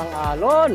ng alon.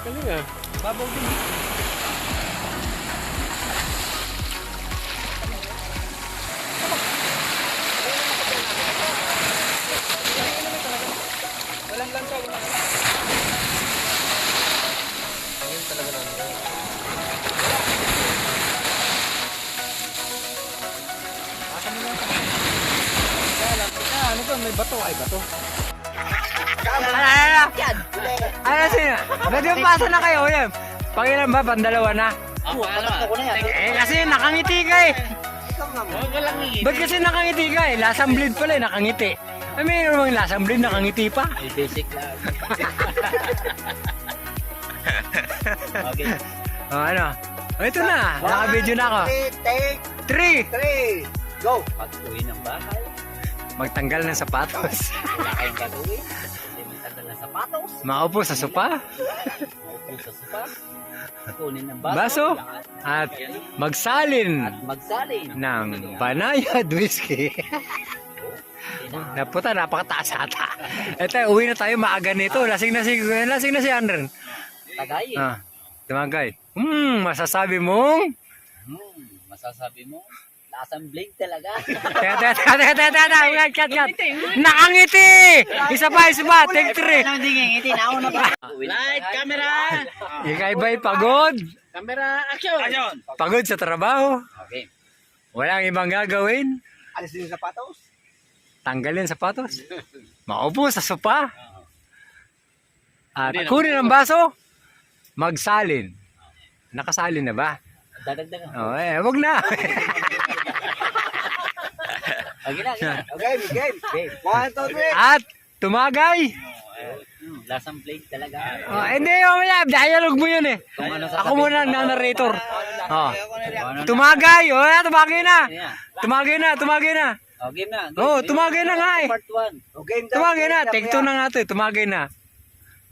Galing ah. Babaw din. Walang lantaw. Ayun talaga naman. Ano to? May bato. Ay, bato. Ano siya? Pwede yung pasa na kayo, yan. Pangilan ba? Pandalawa na? Kasi nakangiti ka eh. Ba't kasi nakangiti ka eh? Lasang bleed pala eh, nakangiti. Ay, may namang lasang bleed, nakangiti pa. Basic lang. Okay. Ano? Ito na, naka-video na ako. Take 3. 3. Go. Pag-uwi ng bahay, Magtanggal ng sapatos. wala kayong gagawin. Hindi magtanggal ng sapatos. Maupo sa sopa. Maupo sa sopa. Kunin ng Baso. lahat. At magsalin At magsalin. ng banayad whiskey. Naputa, napakataas ata. Ito, uwi na tayo maaga nito. Lasing na si Andren. Tagayin. Tumagay. Masasabi mong? Masasabi mo, lasang blade talaga. Cut. Nakangiti! Isa pa. Take 3. Light, camera! Ikayba'y pagod. Camera, action! Pagod sa trabaho. Okay. Walang ibang gagawin. Alisin yung sapatos. Tanggalin sapatos. Maupo sa sopa. At kunin ang baso. Magsalin. Nakasalin na ba? Dadagdagan. Wag na. Okay na. Game. 1, 2, 3. At tumagay. Lasang blade talaga. Hindi, mamaya. Dialogue mo yun eh. Kung ano Ako muna ang narrator. Ano Tumagay. Tumagay na. na? Tumagay na. Game na. Tumagay na nga eh. Part 1. Game daw. Tumagay na. Take 2 na nga to eh. Tumagay na.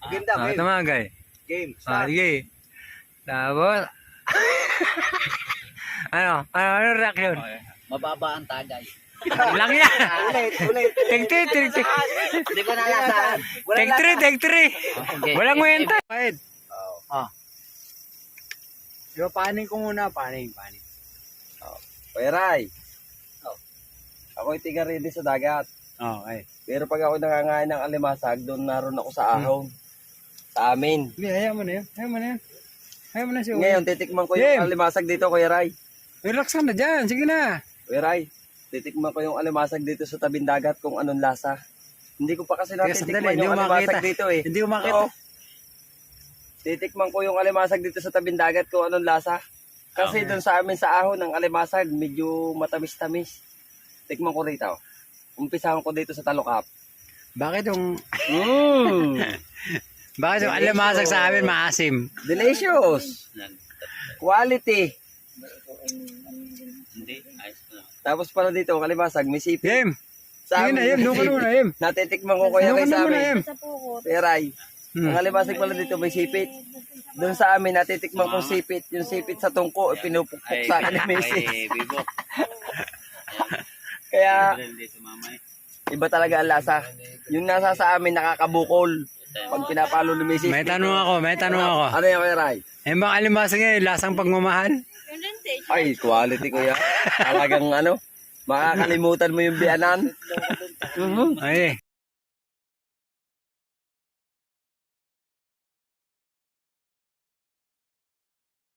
Game daw. Game. Tumagay. Game. Start. Sige. Tapos. Ano reaction? Mababa ang tagay. Lang yan. Ulit. Take 3. Hindi ko nalasahan. Take 3. Okay. Walang kwenta. Diba, paning ko muna. Paning. Peray. Ako'y tiga ready sa dagat. Okay. Pero pag ako nangangain ng alimasag, doon naroon ako sa ahon. Sa amin. Hayaan mo na yan. Hayaan mo na si Uy. Ngayon, titikman ko Game. yung alimasag dito, Kuya Ray. Relax ka na dyan. Sige na. Kuya Ray, titikman ko yung alimasag dito sa tabing dagat kung anong lasa. Hindi ko pa kasi Teka, natitikman sandali, hindi yung ko alimasag makita. dito eh. Hindi ko makita. Oo. Titikman ko yung alimasag dito sa tabing dagat kung anong lasa. Kasi doon sa amin sa ahon ng alimasag, medyo matamis-tamis. Tikman ko rito. Umpisahan ko dito sa talukap. Bakit yung Mmm. alamasag sa amin maasim? Delicious. Quality. Hindi, ayos ko na. Tapos pala dito, kalimasag, may sipit. Yem. Sa Sige na, amin, Yem. Doon ka muna, Yem. natitikman ko kuya Doon Ray ka sa muna, amin. Yem. Peray. Ang alimasag pala dito, may sipit. Doon sa amin, natitikman kong sipit. Yung sipit sa tungko, pinupukpok sa akin ni Messi. Bibo. Kaya, Hindi sumama eh. iba talaga ang lasa. Yung nasa sa amin, nakakabukol. Pag pinapalo ni Messi. May tanong ako. Ano yung kuya Ray? Bang alimasag ngayon, lasang pagmamahal? Ay, quality kuya. Talagang makakalimutan mo yung biyanan. Ay,